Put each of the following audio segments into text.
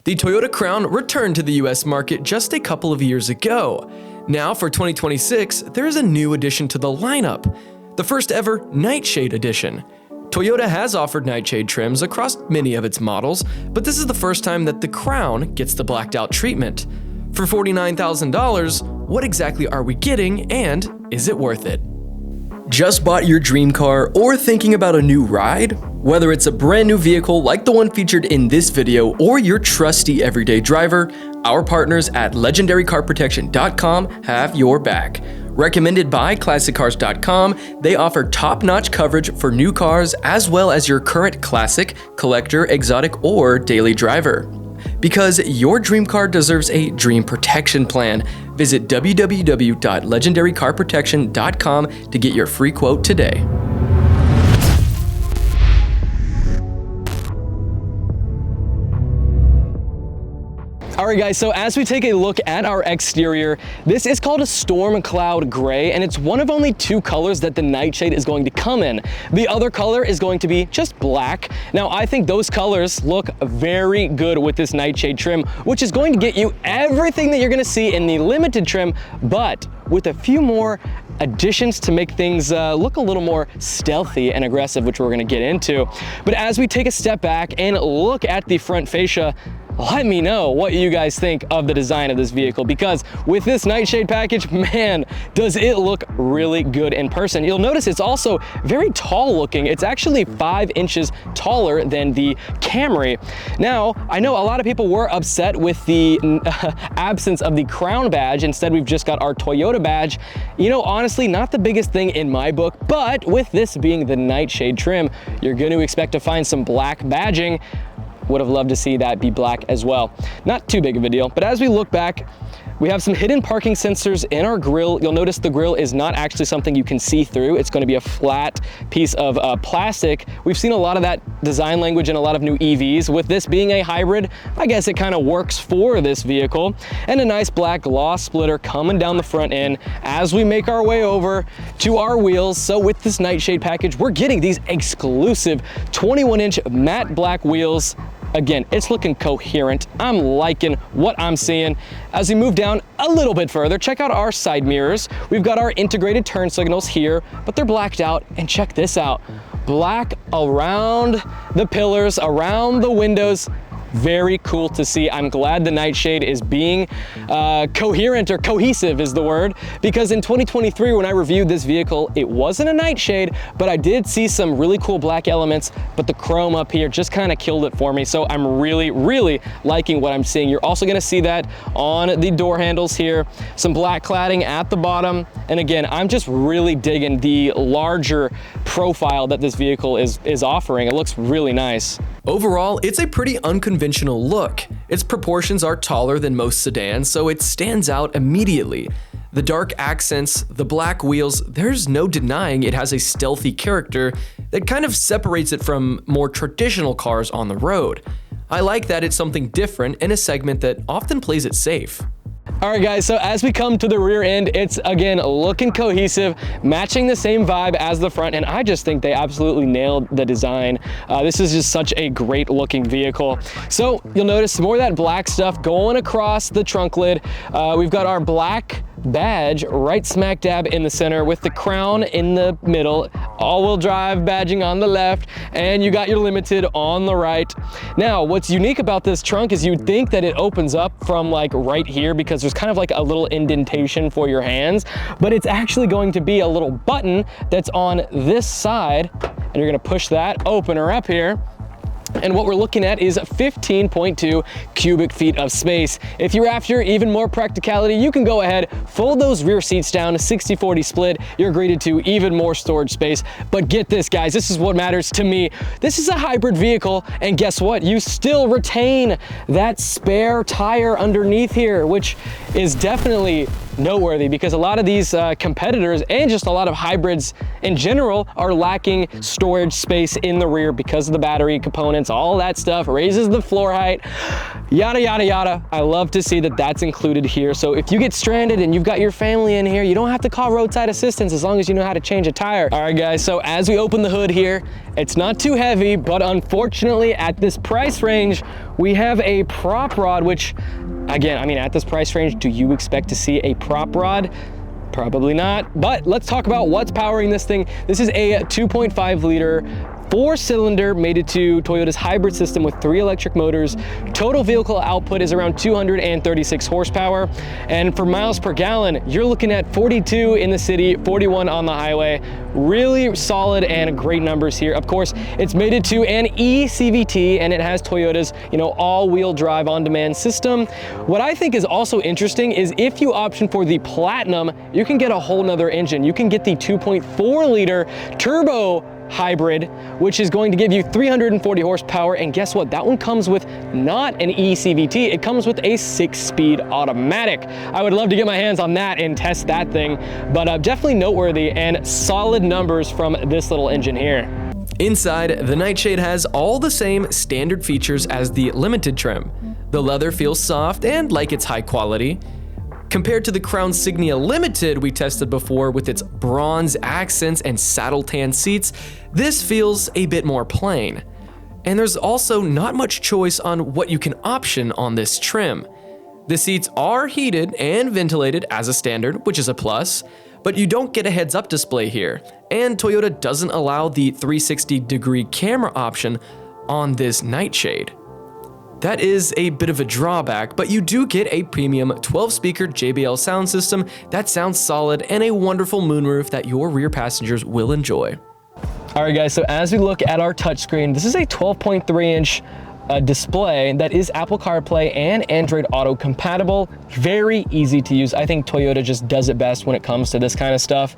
The Toyota Crown returned to the US market just a couple of years ago. Now for 2026, there is a new addition to the lineup, the first ever Nightshade edition. Toyota has offered Nightshade trims across many of its models, but this is the first time that the Crown gets the blacked out treatment. For $49,000, what exactly are we getting, and is it worth it? Just bought your dream car or thinking about a new ride? Whether it's a brand new vehicle like the one featured in this video or your trusty everyday driver, our partners at legendarycarprotection.com have your back. Recommended by ClassicCars.com, they offer top-notch coverage for new cars as well as your current classic, collector, exotic, or daily driver. Because your dream car deserves a dream protection plan. Visit www.legendarycarprotection.com to get your free quote today. Alright guys, so as we take a look at our exterior, this is called a storm cloud gray, and it's one of only two colors that the Nightshade is going to come in. The other color is going to be just black. Now I think those colors look very good with this Nightshade trim, which is going to get you everything that you're going to see in the limited trim, but with a few more additions to make things look a little more stealthy and aggressive, which we're going to get into. But as we take a step back and look at the front fascia, let me know what you guys think of the design of this vehicle, because with this Nightshade package, man, does it look really good in person. You'll notice it's also very tall looking. It's actually 5 inches taller than the Camry. Now, I know a lot of people were upset with the absence of the Crown badge. Instead, we've just got our Toyota badge. You know, honestly, not the biggest thing in my book, but with this being the Nightshade trim, you're going to expect to find some black badging. Would have loved to see that be black as well. Not too big of a deal, but as we look back, we have some hidden parking sensors in our grille. You'll notice the grille is not actually something you can see through. It's going to be a flat piece of plastic. We've seen a lot of that design language in a lot of new EVs. With this being a hybrid, I guess it kind of works for this vehicle. And a nice black gloss splitter coming down the front end as we make our way over to our wheels. So with this Nightshade package, we're getting these exclusive 21-inch matte black wheels. Again, it's looking coherent. I'm liking what I'm seeing. As we move down a little bit further, check out our side mirrors. We've got our integrated turn signals here, but they're blacked out. And check this out. Black around the pillars, around the windows. Very cool to see. I'm glad the Nightshade is being coherent, or cohesive is the word, because in 2023 when I reviewed this vehicle, it wasn't a Nightshade, but I did see some really cool black elements, but the chrome up here just kind of killed it for me. So I'm really, really liking what I'm seeing. You're also going to see that on the door handles here, some black cladding at the bottom. And again, I'm just really digging the larger profile that this vehicle is offering. It looks really nice. Overall, it's a pretty unconventional look. Its proportions are taller than most sedans, so it stands out immediately. The dark accents, the black wheels, there's no denying it has a stealthy character that kind of separates it from more traditional cars on the road. I like that it's something different in a segment that often plays it safe. All right guys, so as we come to the rear end, it's again looking cohesive, matching the same vibe as the front, and I just think they absolutely nailed the design. This is just such a great looking vehicle. So you'll notice more of that black stuff going across the trunk lid. We've got our black badge right smack dab in the center with the Crown in the middle, all-wheel drive badging on the left, and you got your limited on the right. Now, what's unique about this trunk is you'd think that it opens up from like right here, because there's kind of like a little indentation for your hands, but it's actually going to be a little button that's on this side, and you're gonna push that opener up here. And what we're looking at is 15.2 cubic feet of space. If you're after even more practicality, you can go ahead, fold those rear seats down, 60-40 split, you're greeted to even more storage space. But get this, guys, this is what matters to me. This is a hybrid vehicle, and guess what? You still retain that spare tire underneath here, which is definitely noteworthy, because a lot of these competitors and just a lot of hybrids in general are lacking storage space in the rear because of the battery components. All that stuff raises the floor height. yada, yada, yada. I love to see that that's included here. So if you get stranded and you've got your family in here, you don't have to call roadside assistance as long as you know how to change a tire. All right, guys, so as we open the hood here, it's not too heavy, but unfortunately at this price range, we have a prop rod, which again, I mean, at this price range, do you expect to see a prop rod? Probably not, but let's talk about what's powering this thing. This is a 2.5 liter 4-cylinder mated to Toyota's hybrid system with 3 electric motors. Total vehicle output is around 236 horsepower. And for miles per gallon, you're looking at 42 in the city, 41 on the highway. Really solid and great numbers here. Of course, it's mated to an eCVT and it has Toyota's, all-wheel drive on-demand system. What I think is also interesting is if you option for the Platinum, you can get a whole nother engine. You can get the 2.4 liter turbo hybrid, which is going to give you 340 horsepower. And guess what? That one comes with not an eCVT. It comes with a 6-speed automatic. I would love to get my hands on that and test that thing, but definitely noteworthy and solid numbers from this little engine here. Inside, the Nightshade has all the same standard features as the Limited trim. The leather feels soft and like it's high quality. Compared to the Crown Signia Limited we tested before with its bronze accents and saddle tan seats, this feels a bit more plain. And there's also not much choice on what you can option on this trim. The seats are heated and ventilated as a standard, which is a plus, but you don't get a heads-up display here, and Toyota doesn't allow the 360-degree camera option on this Nightshade. That is a bit of a drawback, but you do get a premium 12-speaker JBL sound system that sounds solid and a wonderful moonroof that your rear passengers will enjoy. All right, guys, so as we look at our touchscreen, this is a 12.3-inch display that is Apple CarPlay and Android Auto compatible. Very easy to use. I think Toyota just does it best when it comes to this kind of stuff.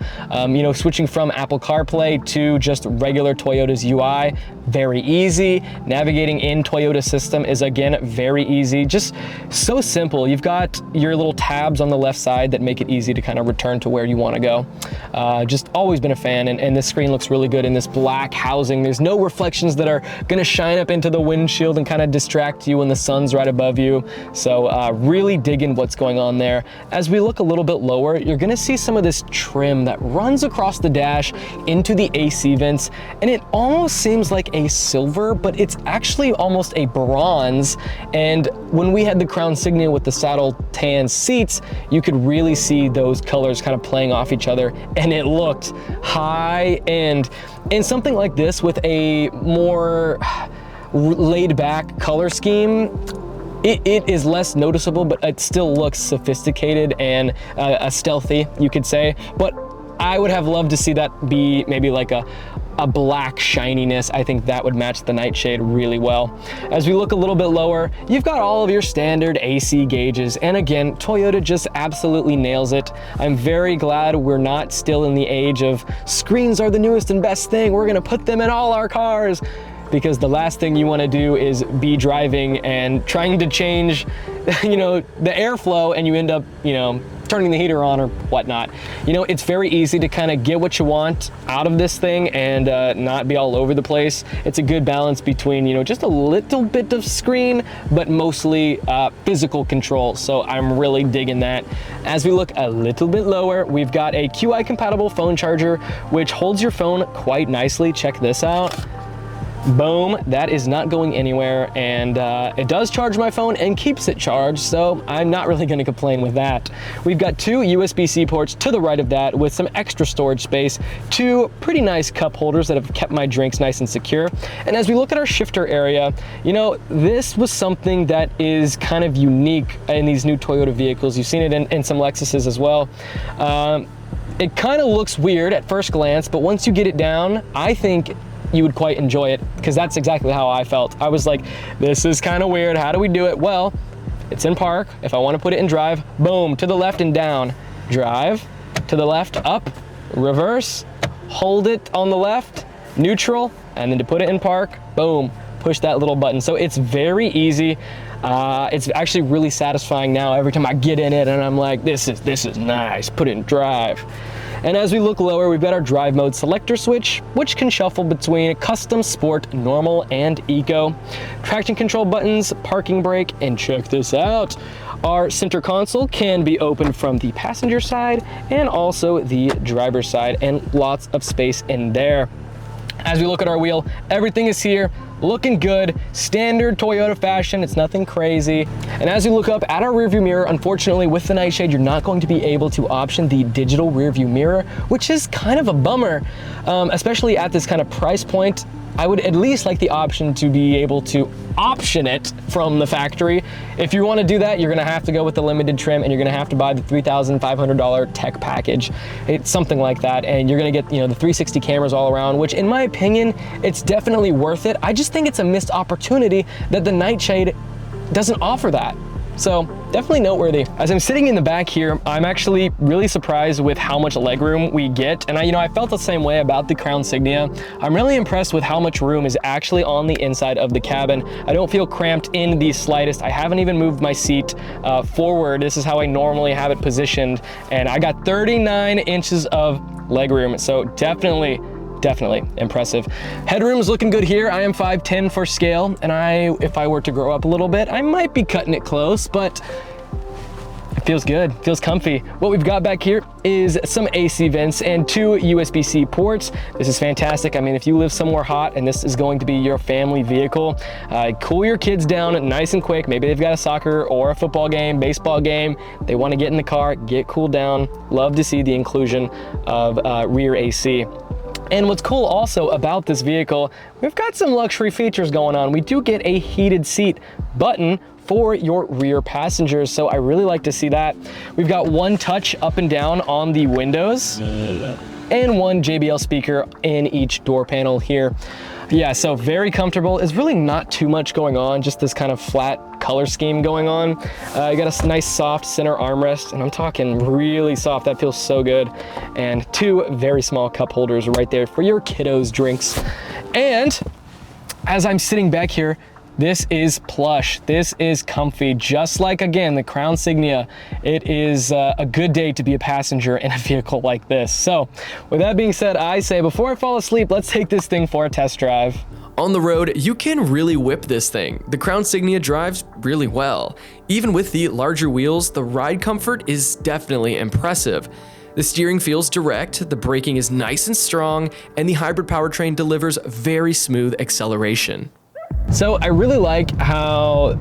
Switching from Apple CarPlay to just regular Toyota's UI, very easy. Navigating in Toyota system is again very easy, just so simple. You've got your little tabs on the left side that make it easy to kind of return to where you want to go. Just always been a fan, and this screen looks really good in this black housing. There's no reflections that are going to shine up into the windshield and kind of distract you when the sun's right above you. So really digging what's going on there. As we look a little bit lower, you're going to see some of this trim that runs across the dash into the AC vents, and it almost seems like a silver, but it's actually almost a bronze. And when we had the Crown Signia with the saddle tan seats, you could really see those colors kind of playing off each other, and it looked high end. And something like this with a more laid back color scheme, it is less noticeable, but it still looks sophisticated and a stealthy, you could say. But I would have loved to see that be maybe like a black shininess. I think that would match the Nightshade really well. As we look a little bit lower, you've got all of your standard AC gauges, and again, Toyota just absolutely nails it. I'm very glad we're not still in the age of screens are the newest and best thing, we're gonna put them in all our cars, because the last thing you want to do is be driving and trying to change the airflow, and you end up turning the heater on or whatnot. It's very easy to kind of get what you want out of this thing and not be all over the place. It's a good balance between just a little bit of screen, but mostly physical control. So I'm really digging that. As we look a little bit lower, we've got a QI compatible phone charger, which holds your phone quite nicely. Check this out. Boom, that is not going anywhere, and it does charge my phone and keeps it charged, so I'm not really going to complain with that. We've got 2 USB-C ports to the right of that with some extra storage space, 2 pretty nice cup holders that have kept my drinks nice and secure. And as we look at our shifter area, this was something that is kind of unique in these new Toyota vehicles. You've seen it in some Lexuses as well. It kind of looks weird at first glance, but once you get it down, I think you would quite enjoy it, because that's exactly how I felt. I was like, this is kind of weird. How do we do it? Well, it's in park. If I want to put it in drive, boom, to the left and down. Drive, to the left, up, reverse, hold it on the left, neutral, and then to put it in park, boom, push that little button. So it's very easy. It's actually really satisfying now every time I get in it and I'm like, this is nice, put it in drive. And as we look lower, we've got our drive mode selector switch, which can shuffle between custom, sport, normal, and eco. Traction control buttons, parking brake, and check this out. Our center console can be opened from the passenger side and also the driver's side, and lots of space in there. As we look at our wheel, everything is here, looking good, standard Toyota fashion, it's nothing crazy. And as we look up at our rearview mirror, unfortunately with the Nightshade, you're not going to be able to option the digital rearview mirror, which is kind of a bummer, especially at this kind of price point. I would at least like the option to be able to option it from the factory. If you want to do that, you're going to have to go with the limited trim, and you're going to have to buy the $3,500 tech package. It's something like that, and you're going to get, you know, the 360 cameras all around, which in my opinion, it's definitely worth it. I just think it's a missed opportunity that the Nightshade doesn't offer that. So definitely noteworthy. As I'm sitting in the back here, I'm actually really surprised with how much legroom we get. And I felt the same way about the Crown Signia. I'm really impressed with how much room is actually on the inside of the cabin. I don't feel cramped in the slightest. I haven't even moved my seat forward. This is how I normally have it positioned. And I got 39 inches of legroom. So definitely impressive. Headroom is looking good here. I am 5'10" for scale, and if I were to grow up a little bit, I might be cutting it close, but it feels good, feels comfy. What we've got back here is some AC vents and 2 USB-C ports. This is fantastic. I mean, if you live somewhere hot and this is going to be your family vehicle, cool your kids down nice and quick. Maybe they've got a soccer or a football game, baseball game. They want to get in the car, get cooled down. Love to see the inclusion of rear AC. And what's cool also about this vehicle, we've got some luxury features going on. We do get a heated seat button for your rear passengers, so I really like to see that. We've got one touch up and down on the windows and one JBL speaker in each door panel here. Yeah, so very comfortable. It's really not too much going on, just this kind of flat color scheme going on. You got a nice soft center armrest, and I'm talking really soft. That feels so good. And 2 very small cup holders right there for your kiddos' drinks. And as I'm sitting back here, this is plush, this is comfy, just like, again, the Crown Signia. It is a good day to be a passenger in a vehicle like this. So with that being said, I say before I fall asleep, let's take this thing for a test drive. On the road, you can really whip this thing. The Crown Signia drives really well. Even with the larger wheels, the ride comfort is definitely impressive. The steering feels direct, the braking is nice and strong, and the hybrid powertrain delivers very smooth acceleration. So I really like how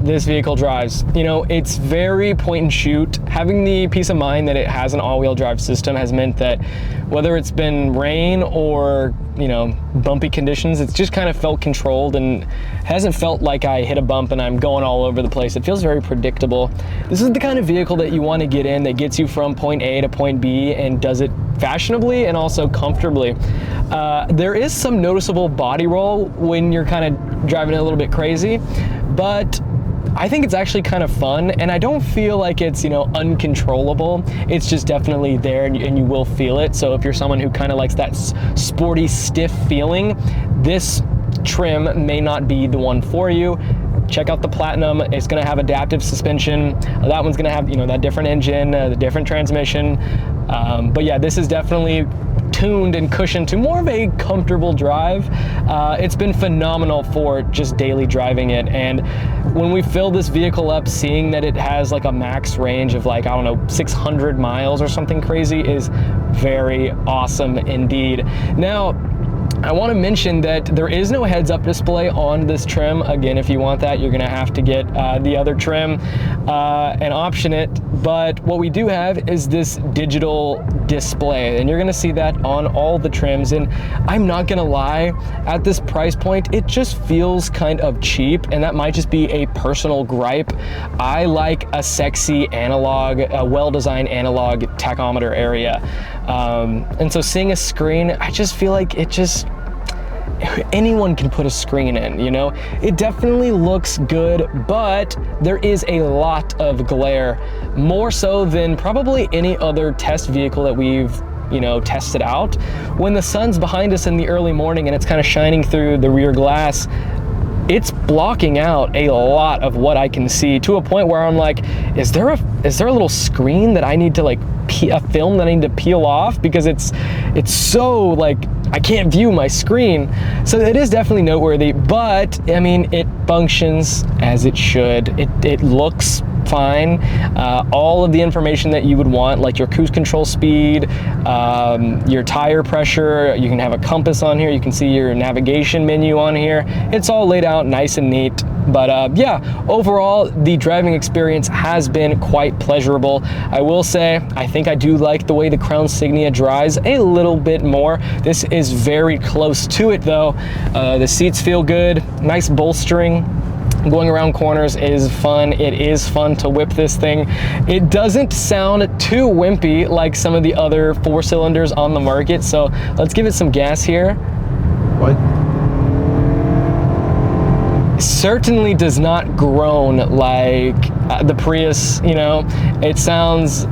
this vehicle drives. You know, it's very point and shoot. Having the peace of mind that it has an all-wheel drive system has meant that whether it's been rain or, you know, bumpy conditions, it's just kind of felt controlled and hasn't felt like I hit a bump and I'm going all over the place. It feels very predictable. This is the kind of vehicle that you want to get in that gets you from point A to point B and does it fashionably and also comfortably. There is some noticeable body roll when you're kind of driving it a little bit crazy, but I think it's actually kind of fun, and I don't feel like it's, you know, uncontrollable. It's just definitely there, and you will feel it. So if you're someone who kind of likes that sporty, stiff feeling, this trim may not be the one for you. Check out the Platinum. It's going to have adaptive suspension. That one's going to have, you know, that different engine, the different transmission. But yeah, this is definitely tuned and cushioned to more of a comfortable drive. It's been phenomenal for just daily driving it. And when we fill this vehicle up, seeing that it has like a max range of like, I don't know, 600 miles or something crazy is very awesome indeed. Now, I want to mention that there is no heads-up display on this trim. Again, if you want that, you're going to have to get the other trim and option it. But what we do have is this digital display, and you're going to see that on all the trims. And I'm not going to lie, at this price point, it just feels kind of cheap, and that might just be a personal gripe. I like a sexy analog, a well-designed analog tachometer area. And so seeing a screen, I just feel like anyone can put a screen in, you know? It definitely looks good, but there is a lot of glare, more so than probably any other test vehicle that we've, you know, tested out. When the sun's behind us in the early morning and it's kind of shining through the rear glass, it's blocking out a lot of what I can see, to a point where I'm like, is there a little screen that I need to like a film that I need to peel off, because it's so like I can't view my screen. So it is definitely noteworthy, but I mean, it functions as it should. It looks fine. All of the information that you would want, like your cruise control speed, your tire pressure, you can have a compass on here, you can see your navigation menu on here. It's all laid out nice and neat. But yeah, overall, the driving experience has been quite pleasurable. I will say, I think I do like the way the Crown Signia drives a little bit more. This is very close to it though. The seats feel good, nice bolstering. Going around corners is fun. It is fun to whip this thing. It doesn't sound too wimpy like some of the other 4-cylinders on the market. So let's give it some gas here. What? Certainly does not groan like the Prius, you know. It sounds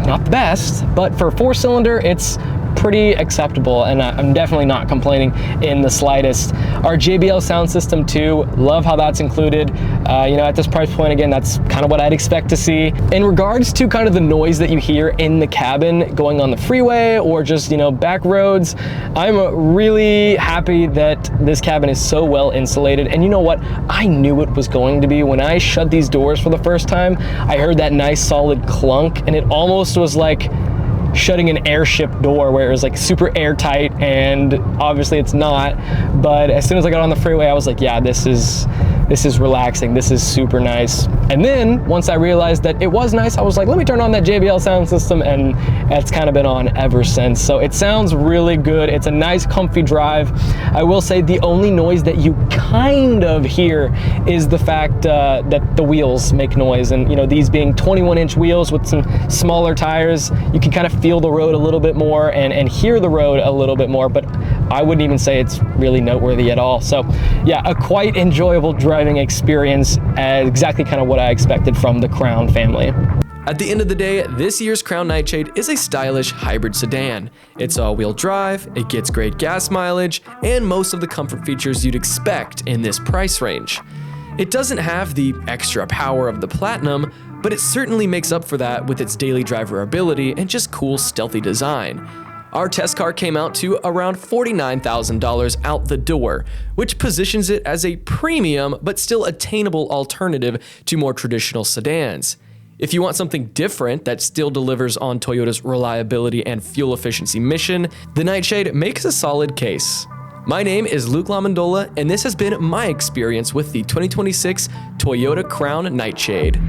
not the best, but for a 4-cylinder, it's pretty acceptable, and I'm definitely not complaining in the slightest. Our JBL sound system too, love how that's included. You know, at this price point, again, that's kind of what I'd expect to see. In regards to kind of the noise that you hear in the cabin going on the freeway or just, you know, back roads, I'm really happy that this cabin is so well insulated. And you know what? I knew it was going to be. When I shut these doors for the first time, I heard that nice solid clunk, and it almost was like shutting an airship door where it was like super airtight, and obviously it's not. But as soon as I got on the freeway, I was like, yeah, this is relaxing. This is super nice. And then once I realized that it was nice, I was like, let me turn on that JBL sound system, and it's kind of been on ever since. So it sounds really good. It's a nice, comfy drive. I will say the only noise that you kind of hear is the fact that the wheels make noise. And you know, these being 21-inch wheels with some smaller tires, you can kind of feel the road a little bit more and hear the road a little bit more, but I wouldn't even say it's really noteworthy at all. So yeah, a quite enjoyable driving experience, exactly kind of what I expected from the Crown family. At the end of the day, this year's Crown Nightshade is a stylish hybrid sedan. It's all-wheel drive, it gets great gas mileage, and most of the comfort features you'd expect in this price range. It doesn't have the extra power of the Platinum, but it certainly makes up for that with its daily driverability and just cool, stealthy design. Our test car came out to around $49,000 out the door, which positions it as a premium but still attainable alternative to more traditional sedans. If you want something different that still delivers on Toyota's reliability and fuel efficiency mission, the Nightshade makes a solid case. My name is Luke Lamandola, and this has been my experience with the 2026 Toyota Crown Nightshade.